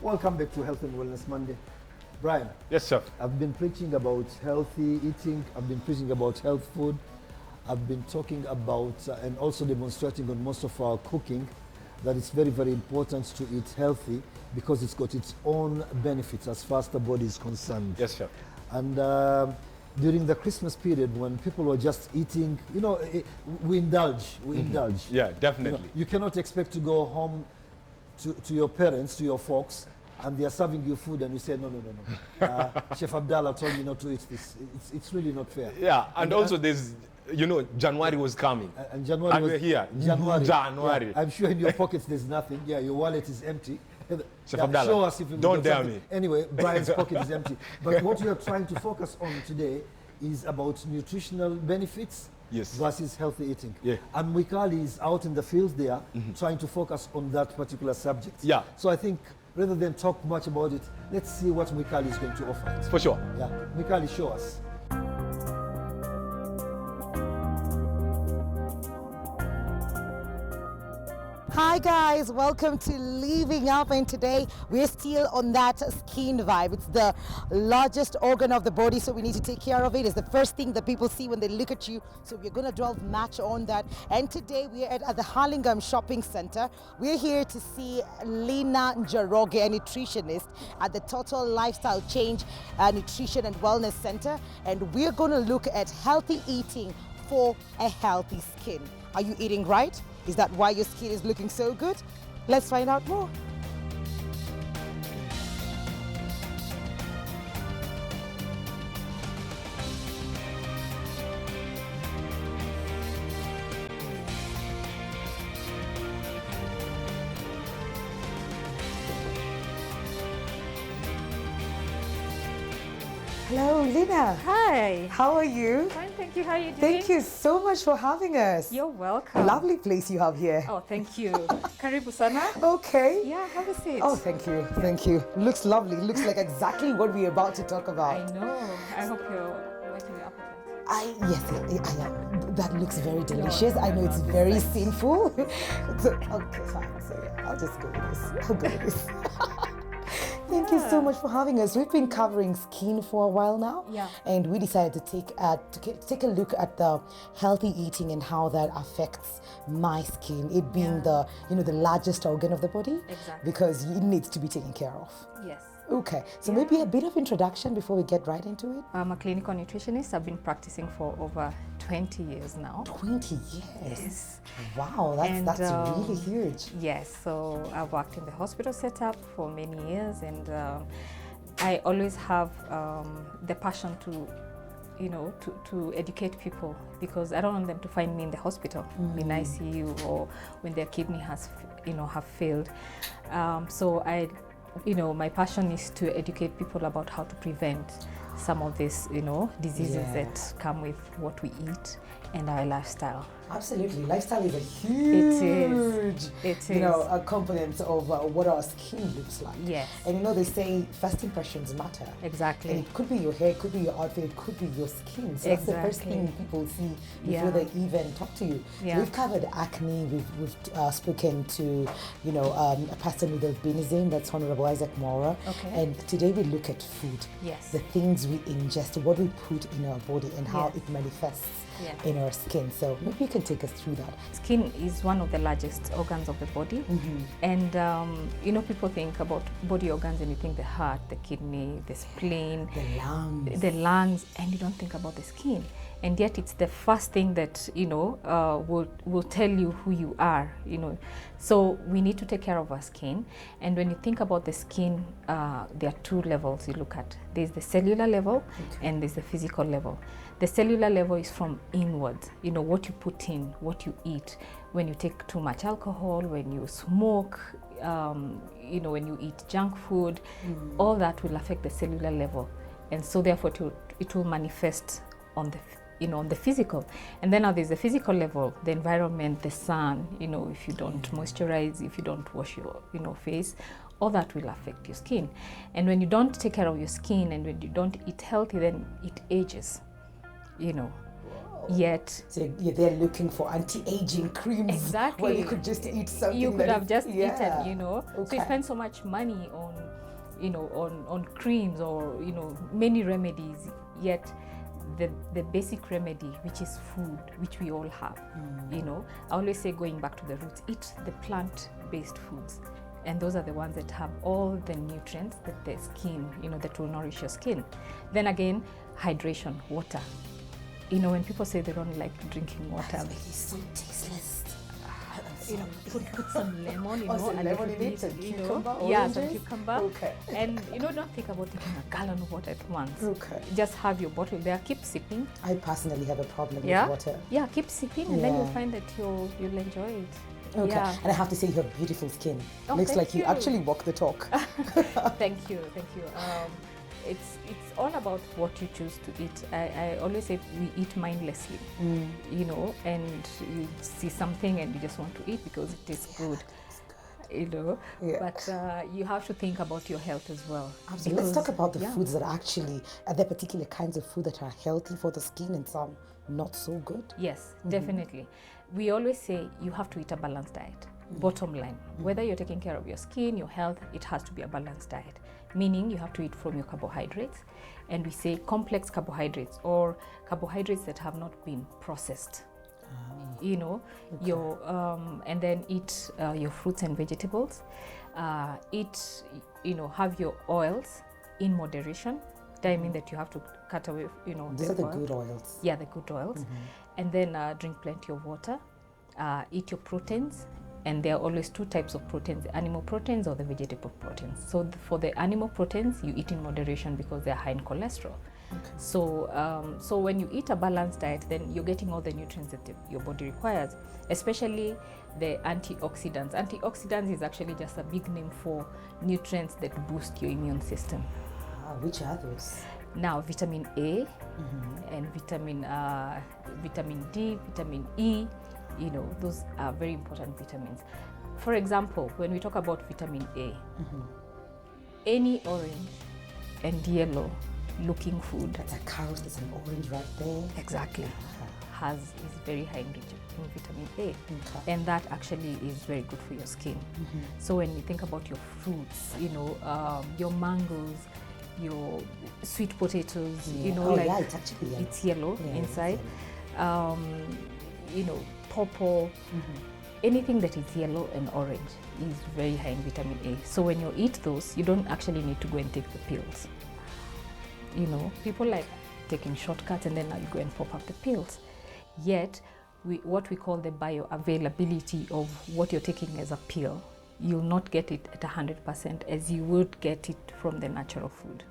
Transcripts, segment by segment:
Welcome back to Health and Wellness Monday. Brian. Yes, sir. I've been preaching about healthy eating. I've been preaching about health food. I've been talking about and also demonstrating on most of our cooking that it's very, very important to eat healthy because it's got its own benefits as far as the body is concerned. Yes, sir. And during the Christmas period when people were just eating, we indulge. Yeah, definitely. You cannot expect to go home to your parents, to your folks, and they are serving you food and you say, no. Chef Abdallah told me not to eat this. It's really not fair. Yeah, and also there's, January was coming. And January we're here. January. Yeah, I'm sure in your pockets there's nothing. Yeah, your wallet is empty. Chef Abdallah, show us if you don't dare something. me. Anyway, Brian's pocket is empty. But what we are trying to focus on today is about nutritional benefits versus healthy eating. Yeah. And Mwikali is out in the field there trying to focus on that particular subject. Yeah. So I think rather than talk much about it, let's see what Mwikali is going to offer. For sure. Yeah, Mwikali, show us. Hi guys, welcome to Living Up, and today we're still on that skin vibe. It's the largest organ of the body, so we need to take care of it. It's the first thing that people see when they look at you, so we're going to delve much on that. And today we're at the Hurlingham Shopping Center. We're here to see Linah Njoroge, a nutritionist at the Total Lifestyle Change Nutrition and Wellness Center, and we're going to look at healthy eating for a healthy skin. Are you eating right? Is that why your skin is looking so good? Let's find out more. Hello, Linah. Hi. How are you? Fine, thank you. How are you doing? Thank you so much for having us. You're welcome. Lovely place you have here. Oh, thank you. Karibu sana. Okay. Yeah, have a seat. Oh, thank you. Thank you. Looks lovely. Looks like exactly what we're about to talk I about. know. I hope you're whetting your appetite. Yes, I am. That looks very delicious. I know it's very sinful. Okay, fine. So yeah, I'll just go with this. Thank you so much for having us. We've been covering skin for a while now, and we decided to take a look at the healthy eating and how that affects my skin. It being the largest organ of the body, because it needs to be taken care of. Yes. Okay, so maybe a bit of introduction before we get right into it. I'm a clinical nutritionist. I've been practicing for over 20 years now. 20 years? Yes. Wow, that's really huge. Yes, so I've worked in the hospital setup for many years, and I always have the passion to educate people, because I don't want them to find me in the hospital in ICU or when their kidney has have failed. So my passion is to educate people about how to prevent some of these, diseases that come with what we eat and our lifestyle. Absolutely, lifestyle is a huge, a component of what our skin looks like. Yes. And they say first impressions matter. Exactly. And it could be your hair, it could be your outfit, it could be your skin. So that's the first thing people see before they even talk to you. Yeah. So we've covered acne. We've spoken to a person with albinism, that's Honorable Isaac Mora. Okay. And today we look at food. Yes. The things we ingest, what we put in our body, and how it manifests in our skin. So maybe you can take us through that. Skin is one of the largest organs of the body, and people think about body organs and you think the heart, the kidney, the spleen, the lungs, and you don't think about the skin. And yet it's the first thing that will tell you who you are. So we need to take care of our skin. And when you think about the skin, there are two levels you look at. There's the cellular level and there's the physical level. The cellular level is from inwards, what you put in, what you eat. When you take too much alcohol, when you smoke, when you eat junk food, all that will affect the cellular level. And so therefore it will manifest on the physical. And then now there's the physical level, the environment, the sun, if you don't moisturize, if you don't wash your face, all that will affect your skin. And when you don't take care of your skin and when you don't eat healthy, then it ages. Yet so they're looking for anti-aging creams. Exactly. Well, you could just eat something you could have just eaten, Okay. So you spend so much money on on creams or, many remedies, yet the basic remedy, which is food, which we all have, I always say, going back to the roots, eat the plant-based foods. And those are the ones that have all the nutrients that the skin, that will nourish your skin. Then again, hydration, water. When people say they don't like drinking water, It's so tasteless. put some lemon, some a lemon little in it, bit, and cucumber, yeah, some oranges. cucumber. Okay. And don't think about taking a gallon of water at once. Okay. Just have your bottle there, keep sipping. I personally have a problem Yeah, with water. yeah, keep sipping, and then Yeah. you'll find that you'll enjoy it. Okay. Yeah. And I have to say, you have beautiful skin. Oh, Looks thank like you you. actually walk the talk. Thank you. It's all about what you choose to eat. I always say we eat mindlessly, and you see something and you just want to eat because it tastes good. Yeah. But you have to think about your health as well. Absolutely. Let's talk about the yeah. foods that are there particular kinds of food that are healthy for the skin and some not so good? Yes, definitely. We always say you have to eat a balanced diet. Bottom line, whether you're taking care of your skin, your health, it has to be a balanced diet. Meaning you have to eat from your carbohydrates, and we say complex carbohydrates or carbohydrates that have not been processed. Your and then eat your fruits and vegetables. Eat, have your oils in moderation. I mean that you have to cut away, These are the oil. good oils. Yeah, the good oils. And then drink plenty of water. Eat your proteins. And there are always two types of proteins, the animal proteins or the vegetable proteins. So for the animal proteins, you eat in moderation because they're high in cholesterol. Okay. So when you eat a balanced diet, then you're getting all the nutrients that your body requires, especially the antioxidants. Antioxidants is actually just a big name for nutrients that boost your immune system. Which are those? Now, vitamin A and vitamin D, vitamin E, those are very important vitamins. For example, when we talk about vitamin A, any orange and yellow looking food. That's a carrot, there's an orange right there. Exactly. Is very high in vitamin A. Okay. And that actually is very good for your skin. So when you think about your fruits, your mangoes, your sweet potatoes, it's actually yellow. It's yellow inside. Yellow. Purple, anything that is yellow and orange is very high in vitamin A. So when you eat those, you don't actually need to go and take the pills. People like taking shortcuts and then now you go and pop up the pills. Yet, what we call the bioavailability of what you're taking as a pill, you'll not get it at 100% as you would get it from the natural food.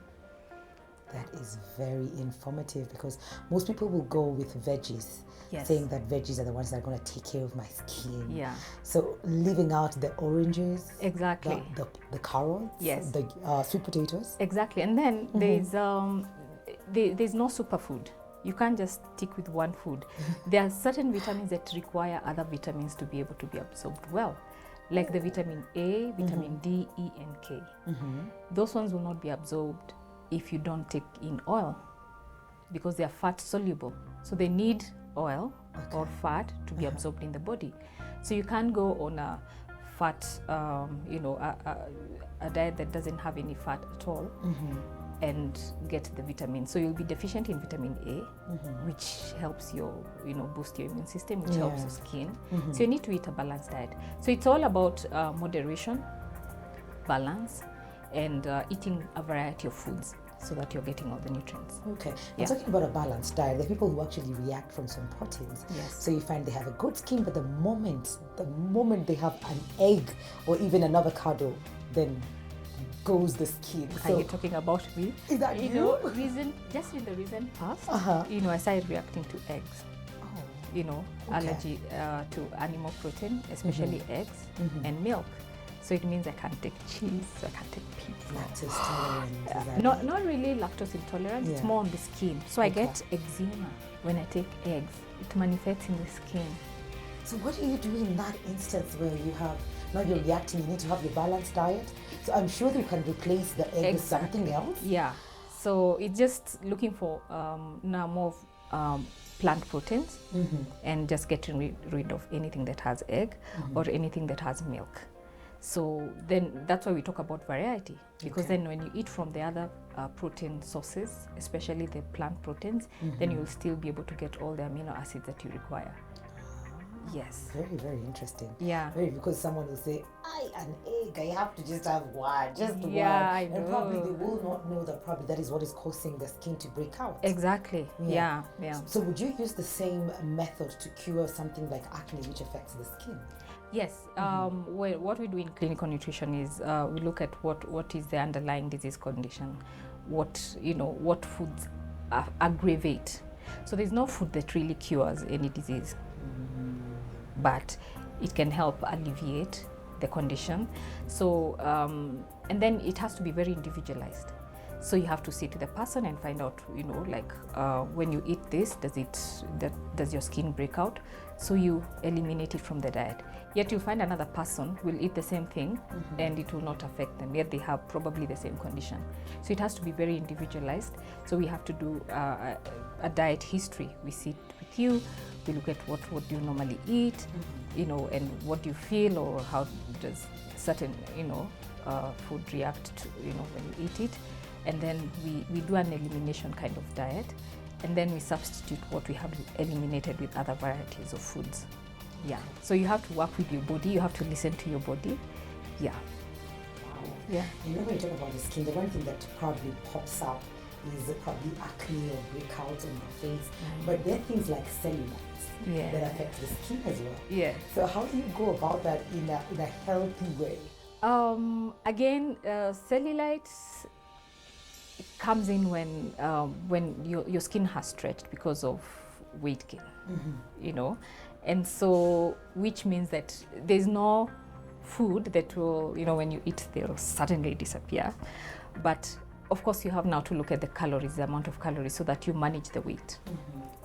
That is very informative because most people will go with veggies, saying that veggies are the ones that are going to take care of my skin. Yeah. So leaving out the oranges, exactly, the carrots, yes, the sweet potatoes. Exactly, and then there's no superfood. You can't just stick with one food. There are certain vitamins that require other vitamins to be able to be absorbed well, like the vitamin A, vitamin D, E, and K. Those ones will not be absorbed if you don't take in oil because they are fat soluble. So they need oil or fat to be absorbed in the body. So you can't go on a fat, a diet that doesn't have any fat at all and get the vitamin. So you'll be deficient in vitamin A, which helps boost your immune system, which helps your skin. So you need to eat a balanced diet. So it's all about moderation, balance, and eating a variety of foods so that you're getting all the nutrients. Okay. We're talking about a balanced diet. There are people who actually react from some proteins. Yes. So you find they have a good skin, but the moment they have an egg or even an avocado, then goes the skin. Are you talking about me? Is that just in the recent past, I started reacting to eggs. Allergy to animal protein, especially eggs and milk. So it means I can't take cheese, so I can't take pizza. Lactose tolerance. Not really lactose intolerance, it's more on the skin. So I get eczema when I take eggs. It manifests in the skin. So what do you do in that instance where now you're reacting, you need to have your balanced diet? So I'm sure you can replace the egg with something else? Yeah. So it's just looking for now more plant proteins and just getting rid of anything that has egg or anything that has milk. So then that's why we talk about variety, because then when you eat from the other protein sources, especially the plant proteins, then you'll still be able to get all the amino acids that you require. Yes. Very, very interesting. Yeah. Very, because someone will say, an egg, I have to just have one, just one. I and know. probably they will not know that probably that is what is causing the skin to break out. Exactly. Yeah. So would you use the same method to cure something like acne, which affects the skin? Yes. Well, what we do in clinical nutrition is we look at what is the underlying disease condition, what foods aggravate. So there's no food that really cures any disease, but it can help alleviate the condition. So and then it has to be very individualized. So you have to sit with the person and find out, when you eat this, does your skin break out? So you eliminate it from the diet. Yet you find another person will eat the same thing and it will not affect them, yet they have probably the same condition. So it has to be very individualized. So we have to do a diet history. We sit with you, we look at what you normally eat, and what do you feel, or how does certain, food react to, when you eat it. And then we do an elimination kind of diet, and then we substitute what we have eliminated with other varieties of foods. Yeah. So you have to work with your body, you have to listen to your body. Yeah. Wow. Yeah. You know, when you talk about the skin, the one thing that probably pops up is probably acne or breakouts on your face. But there are things like cellulites that affect the skin as well. Yeah. So how do you go about that in a healthy way? Again, cellulites comes in when your skin has stretched because of weight gain, and so which means that there's no food that will, when you eat, they'll suddenly disappear. But of course, you have now to look at the calories, the amount of calories, so that you manage the weight.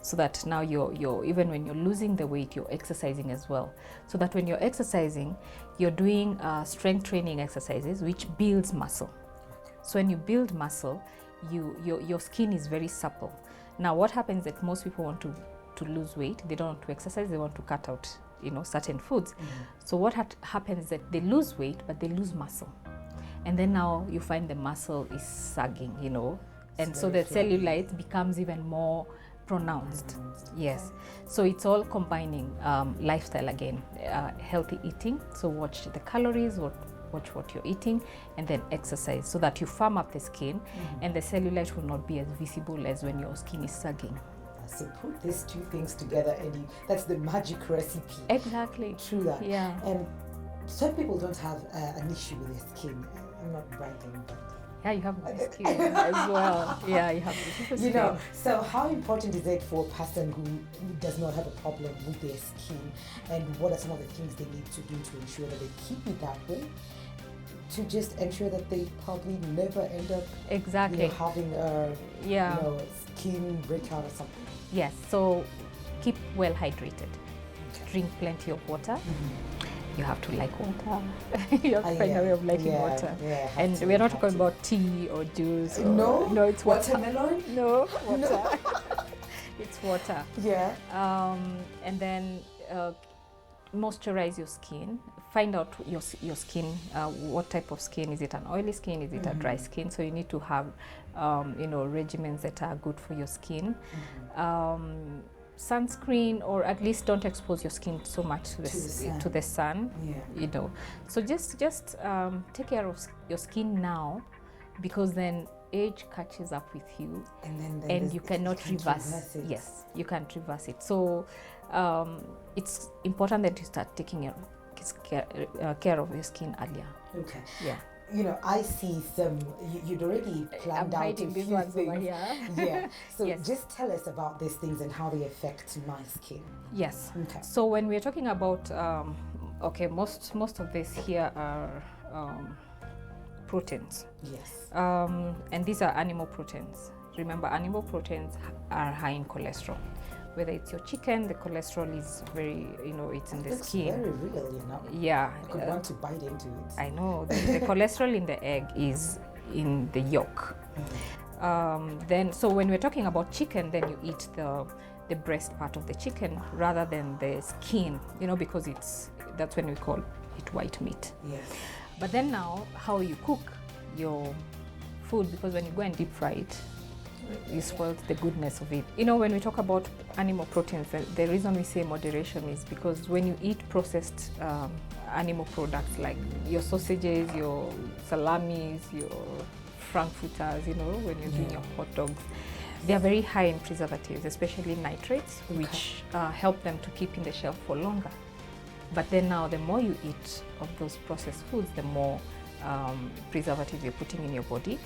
So that now you're even when you're losing the weight, you're exercising as well. So that when you're exercising, you're doing strength training exercises, which builds muscle. So when you build muscle, your skin is very supple. Now, what happens is that most people want to lose weight. They don't want to exercise. They want to cut out, certain foods. So what happens is that they lose weight, but they lose muscle. And then now you find the muscle is sagging, and so the cellulite becomes even more pronounced. Yes. So it's all combining lifestyle again, healthy eating. So watch the calories, watch what you're eating, and then exercise, so that you firm up the skin and the cellulite will not be as visible as when your skin is sagging. So put these two things together and that's the magic recipe. Exactly. True that. Yeah. And some people don't have an issue with their skin. I'm not bragging, but yeah, you have good skin as well. Yeah, you have beautiful skin. So how important is it for a person who does not have a problem with their skin, and what are some of the things they need to do to ensure that they keep it that way, to just ensure that they probably never end up having a skin breakout or something? Yes, so keep well hydrated. Drink plenty of water. You have to like water. You have to find a way of liking water. And we're not talking about tea or juice. No, it's water. Watermelon? No, water. It's water. Yeah. And then moisturize your skin. Find out your skin, what type of skin. Is it an oily skin? Is it a dry skin? So you need to have, regimens that are good for your skin. Sunscreen, or at least don't expose your skin so much to the sun. So just take care of your skin now, because then age catches up with you, and you cannot reverse it. Yes, you can't reverse it. So it's important that you start taking care of your skin earlier. Okay. Yeah. I see some, you'd already planned out a few ones things. over here. Yeah. So Yes. just tell us about these things and how they affect my skin. Yes. Okay. So when we're talking about, most of this here are proteins. Yes. And these are animal proteins. Remember, animal proteins are high in cholesterol. Whether it's your chicken, the cholesterol is very, it's in the skin. It's very real, Yeah. I could want to bite into it. I know. The cholesterol in the egg is in the yolk. So when we're talking about chicken, then you eat the breast part of the chicken rather than the skin, because that's when we call eat white meat. Yes. But then now, how you cook your food, because when you go and deep fry it, you spoil the goodness of it. You know, when we talk about animal proteins, the reason we say moderation is because when you eat processed animal products like your sausages, your salamis, your frankfurters, you know, when you're doing your hot dogs, they are very high in preservatives, especially nitrates, which help them to keep in the shelf for longer. But then now, the more you eat of those processed foods, the more preservatives you're putting in your body,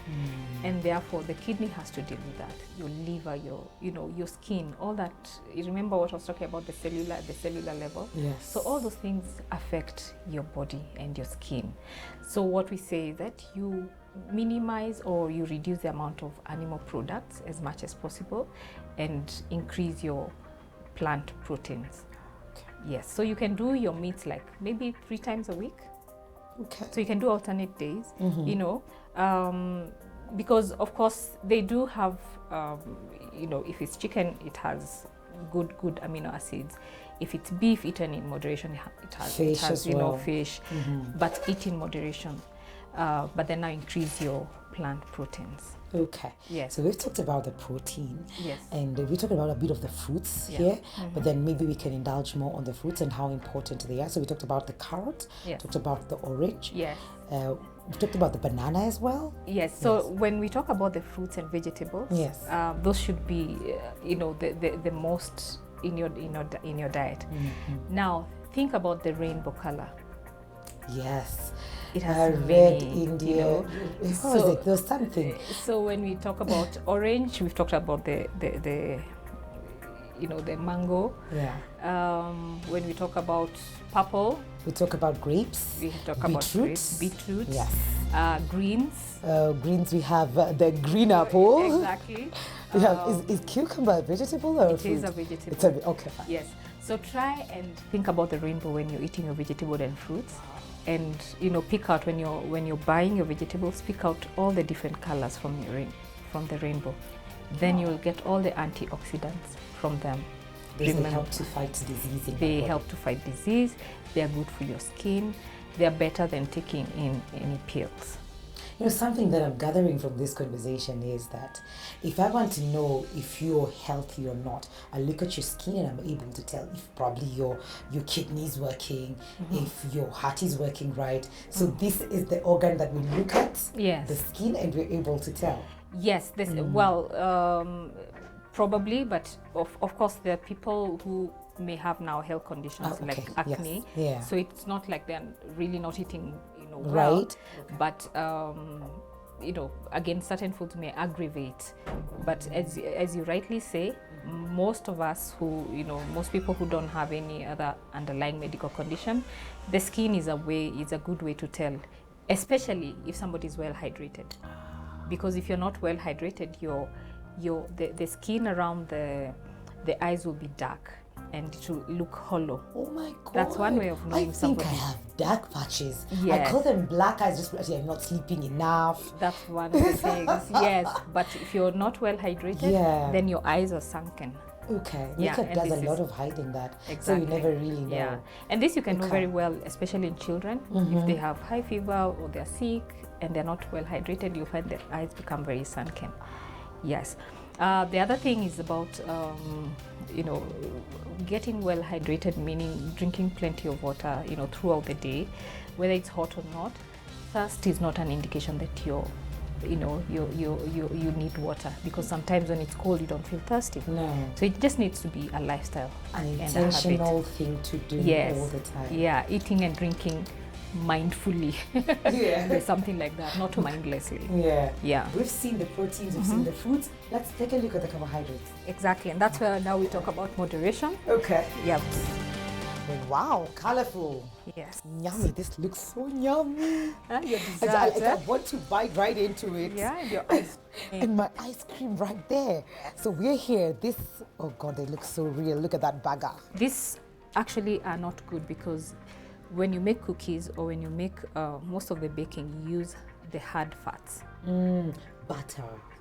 and therefore the kidney has to deal with that. Your liver, your skin, all that. You remember what I was talking about, the cellular level. Yes. So all those things affect your body and your skin. So what we say is that you minimize or you reduce the amount of animal products as much as possible, and increase your plant proteins. Okay. Yes. So you can do your meats like maybe 3 times a week. Okay. So you can do alternate days, you know, because of course they do have, you know, if it's chicken, it has good amino acids. If it's beef, eaten in moderation, it has Fish as you know, well. fish, but eat in moderation. But then now increase your plant proteins. Okay. Yes. So we've talked about the protein. Yes. And we talked about a bit of the fruits here, but then maybe we can indulge more on the fruits and how important they are. So we talked about the carrot, Yes. talked about the orange. Yes. We talked about the banana as well. Yes. So when we talk about the fruits and vegetables, Yes. those should be, you know, the most in your diet. Now think about the rainbow color. Yes. It has red many, India. you know. What was So- it? There's something. So when we talk about orange, we've talked about the you know, the mango. Yeah. When we talk about purple, We talk about grapes. we talk about Beetroot. grapes, beetroot, Yes. greens. Greens, we have the green apple. Exactly. We have, is cucumber a vegetable or a It fruit? is a vegetable. It's a, okay, fine. Yes. So try and think about the rainbow when you're eating your vegetable and fruits, and you know, pick out when you're buying your vegetables, pick out all the different colors from the rainbow. Then you'll get all the antioxidants from them. They Remember, help to fight disease in they our help to fight disease. They are good for your skin. They are better than taking in any pills. You know, something that I'm gathering from this conversation is that if I want to know if you're healthy or not, I look at your skin and I'm able to tell if probably your kidney is working, if your heart is working right. So this is the organ that we look at, Yes. the skin, and we're able to tell. Yes, this probably, but of course there are people who may have now health conditions Ah, okay, like acne. yes, yeah. So it's not like they're really not eating, you know, well, Right. but you know, again, certain foods may aggravate. But as you rightly say, most of us who, you know, most people who don't have any other underlying medical condition, the skin is a good way to tell, especially if somebody is well hydrated. Because if you're not well hydrated, the skin around the eyes will be dark and it will look hollow. Oh my God. That's one way of knowing I think somebody. I have dark patches. I Yes. call them black eyes just because I'm not sleeping enough. That's one of the things. Yes, but if you're not well hydrated, Yeah. then your eyes are sunken. Okay. Yeah, Makeup and does a this lot is- of hiding that. Exactly. So you never really know. Yeah, and this you can know Okay. very well, especially in children. If they have high fever or they're sick and they're not well hydrated, you'll find their eyes become very sunken. Yes. The other thing is about, you know, getting well hydrated, meaning drinking plenty of water, you know, throughout the day, whether it's hot or not. Thirst is not an indication that you need water, because sometimes when it's cold you don't feel thirsty. No. So it just needs to be a lifestyle An and a habit. intentional thing to do Yes. all the time. Yeah, eating and drinking mindfully. Yeah. There's something like that, not mindlessly. Yeah. Yeah, We've seen the proteins, we've seen the foods. Let's take a look at the carbohydrates. exactly. And that's where now we talk about moderation. Okay. Yep. Wow, colorful. Yes. Yummy. This looks so yummy. Your I dessert. want to bite right into it. Yeah, and your ice. And my ice cream right there. So we're here. Oh God, they look so real. Look at that bagger. These actually are not good, because when you make cookies or when you make most of the baking, you use the hard fats.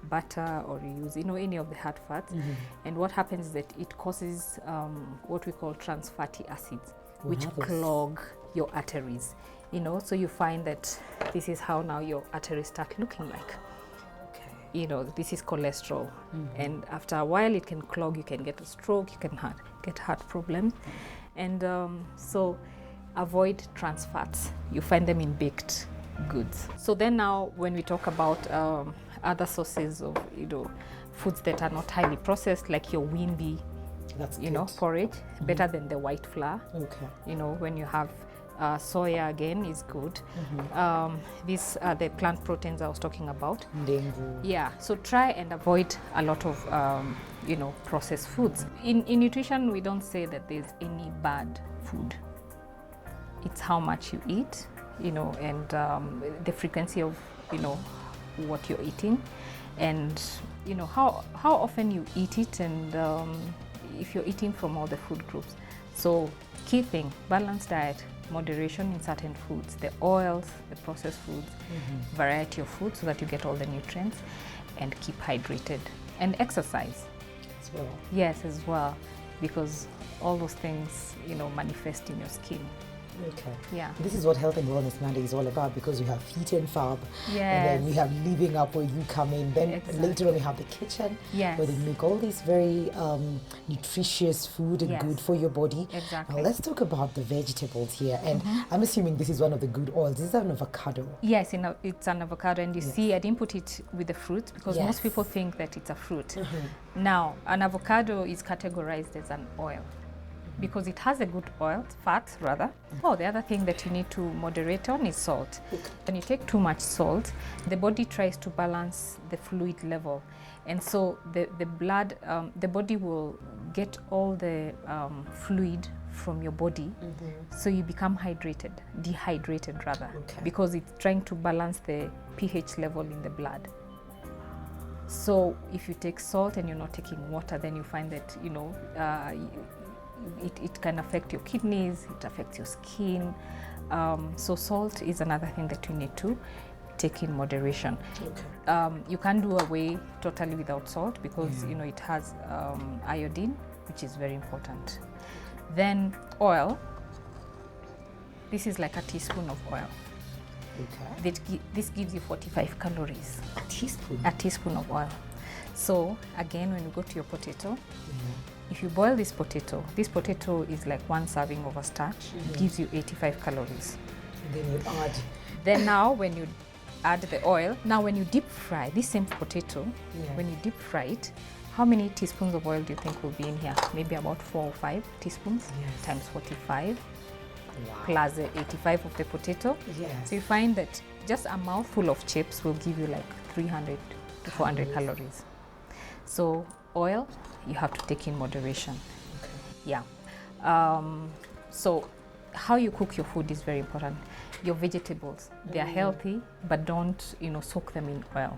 Butter, or you use, you know, any of the hard fats. And what happens is that it causes what we call trans fatty acids, which Wow, those- clog your arteries, you know, so you find that this is how now your arteries start looking like. You know, this is cholesterol, and after a while it can clog, you can get a stroke, you can get heart problems. And so avoid trans fats. You find them in baked goods. So then now when we talk about other sources of, you know, foods that are not highly processed, like your windy, you know, porridge, better than the white flour. Okay. You know, when you have soya again is good. These are the plant proteins I was talking about. Dengu. Yeah, so try and avoid a lot of you know, processed foods. In nutrition, we don't say that there's any bad food. It's how much you eat, you know, and the frequency of, you know, what you're eating, and you know how often you eat it, and if you're eating from all the food groups. So key thing, balanced diet, moderation in certain foods, the oils, the processed foods, variety of food so that you get all the nutrients, and keep hydrated, and exercise As well. yes as well, because all those things, you know, manifest in your skin. Okay. Yeah. This is what Health and Wellness Monday is all about, because you have Feet and Fab, and then Yes. we have Living Up where you come in. Then Exactly. later on we have the kitchen, Yes. where they make all these very nutritious food and Yes. good for your body. Exactly. Now let's talk about the vegetables here, and I'm assuming this is one of the good oils. This is an avocado. Yes, it's an avocado, and you Yes. see I didn't put it with the fruit because Yes. most people think that it's a fruit. Now, an avocado is categorized as an oil because it has a good oil, fat rather. Oh, the other thing that you need to moderate on is salt. When you take too much salt, the body tries to balance the fluid level, and so the blood, the body will get all the fluid from your body, so you become dehydrated rather, Okay. because it's trying to balance the pH level in the blood. So if you take salt and you're not taking water, then you find that, you know, it can affect your kidneys, it affects your skin. So salt is another thing that you need to take in moderation. Okay. You can't do away totally without salt because you know it has iodine, which is very important. Then oil. This is like a teaspoon of oil. Okay. This gives you 45 calories. A teaspoon. A teaspoon of oil. So again, when you go to your potato, if you boil this potato is like one serving of a starch. It gives you 85 calories. And then you add. Then now when you add the oil, now when you deep fry this same potato, Yeah. when you deep fry it, how many teaspoons of oil do you think will be in here? Maybe about 4 or 5 teaspoons Yes. times 45 Wow. plus the 85 of the potato. Yes. So you find that just a mouthful of chips will give you like 300 to 400 calories. So oil, you have to take in moderation. Okay. Yeah. So how you cook your food is very important. Your vegetables, they are healthy, but don't, you know, soak them in oil.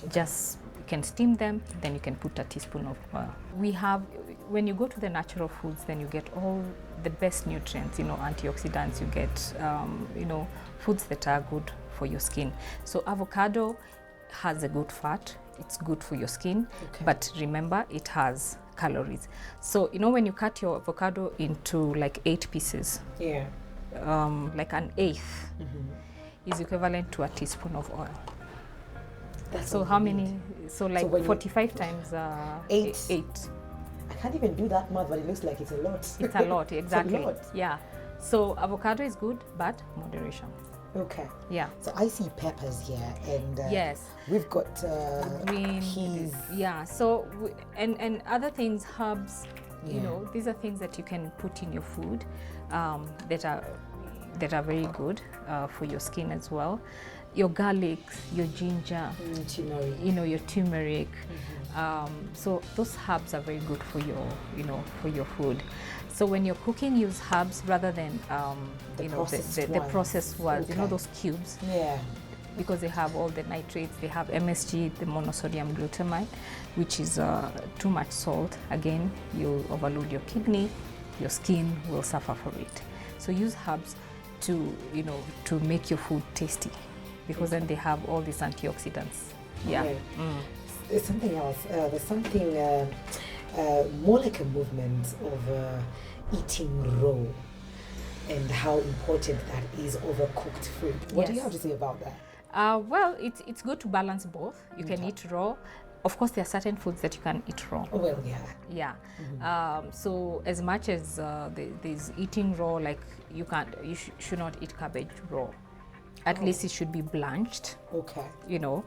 Just you can steam them, then you can put a teaspoon of oil. We have, when you go to the natural foods, then you get all the best nutrients, you know, antioxidants, you get, you know, foods that are good for your skin. So avocado has a good fat, it's good for your skin, but remember it has calories. So, you know, when you cut your avocado into like 8 pieces, Yeah. like an eighth is equivalent to a teaspoon of oil. That's So all how you need. many? So like when you- 45 times Eight. 8. I can't even do that math, but it looks like it's a lot. It's a lot, exactly. It's a lot. Yeah. So avocado is good, but moderation. Okay. Yeah. So I see peppers here, and Yes. we've got Green. peas. Yeah. So and other things, herbs. You Yeah. know, these are things that you can put in your food that are very good for your skin as well. Your garlic, your ginger, Turmeric. you know, your turmeric. So those herbs are very good for your, you know, for your food. So when you're cooking, use herbs rather than The you know, processed the ones. processed ones. You know, Okay. those cubes, Yeah. because they have all the nitrates. They have MSG, the monosodium glutamate, which is too much salt. Again, you overload your kidney, your skin will suffer for it. So use herbs to, you know, to make your food tasty, because then they have all these antioxidants. Yeah. Right. There's something else. There's something more like a movement of eating raw. and how important that is over cooked food. What do you Yes. have to say about that? Well, it's good to balance both. You can eat raw. Of course, there are certain foods that you can eat raw. Oh, well, yeah. Yeah. So as much as there's eating raw, like you should not eat cabbage raw. At least it should be blanched. Okay. You know,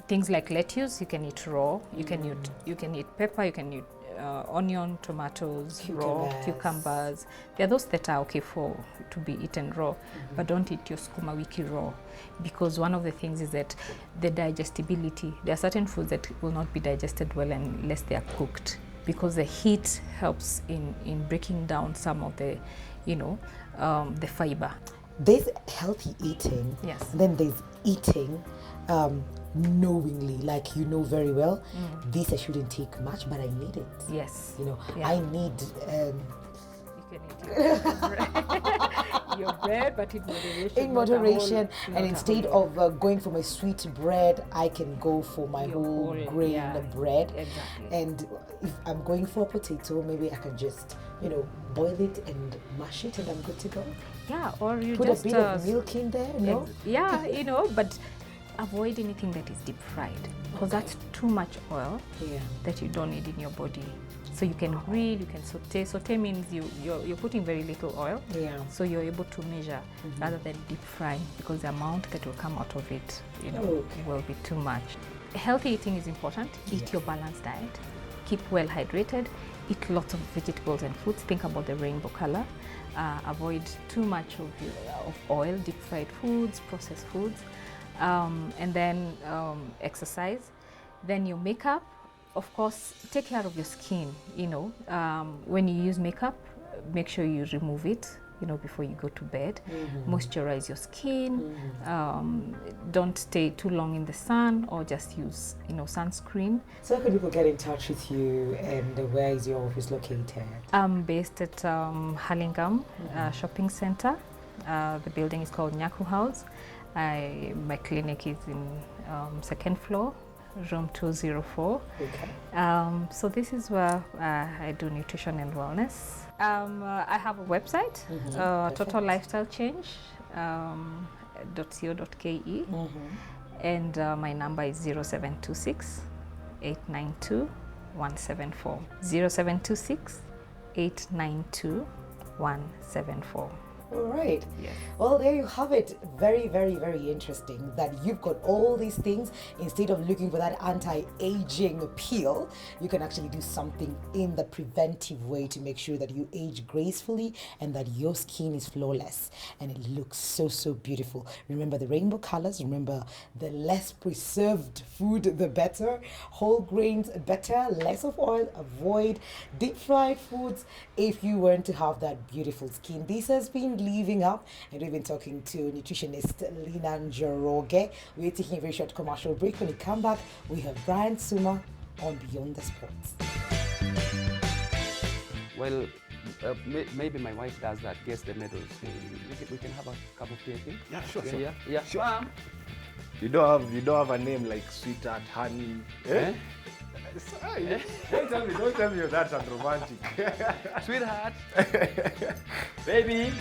things like lettuce you can eat raw. You can eat pepper. You can eat onion, tomatoes, raw, cucumbers. There are those that are okay to be eaten raw, but don't eat your sukuma wiki raw, because one of the things is that the digestibility. There are certain foods that will not be digested well unless they are cooked, because the heat helps in breaking down some of the, the fiber. There's healthy eating. Yes. Then there's eating knowingly, like you know very well, this I shouldn't take much, but I need it. Yes. I need. You can eat your bread, but in moderation. In moderation, and instead of going for my sweet bread, I can go for my whole grain bread. Exactly. And if I'm going for a potato, maybe I can just, boil it and mash it, and I'm good to go. Yeah, or you Put just a bit of milk in there, no? But avoid anything that is deep fried, because that's too much oil that you don't need in your body. So you can grill, you can saute. Saute means you're putting very little oil, so you're able to measure rather than deep frying, because the amount that will come out of it, will be too much. Healthy eating is important. Eat your balanced diet. Keep well hydrated. Eat lots of vegetables and fruits. Think about the rainbow color. Avoid too much of oil, deep fried foods, processed foods. And then exercise. Then your makeup, of course, take care of your skin. When you use makeup, make sure you remove it, before you go to bed. Moisturize your skin. Don't stay too long in the sun, or just use, sunscreen. So how can people get in touch with you, and where is your office located? I'm based at Hurlingham Shopping Center. The building is called Nyaku House. My clinic is in second floor, room 204. Okay. So this is where I do nutrition and wellness. I have a website, Total Lifestyle Change .co.ke, and my number is 0726 892 174. 0726 892 174. All right. Yes. Well, there you have it. Very, very, very interesting that you've got all these things. Instead of looking for that anti-aging pill, you can actually do something in the preventive way to make sure that you age gracefully and that your skin is flawless and it looks so, so beautiful. Remember the rainbow colors. Remember, the less preserved food, the better. Whole grains, better. Less of oil. Avoid deep fried foods if you want to have that beautiful skin. This has been Living Up, and we've been talking to nutritionist Linah Njoroge. We're taking a very short commercial break. When we come back, we have Brian Suma on Beyond the Sports. Well, maybe my wife does that, gets the medals. We can have a cup of tea, I think. Yeah, sure. Yeah. Sure. You don't have a name like Sweetheart, Honey. Eh? Don't tell me you're that unromantic. Sweetheart. Baby.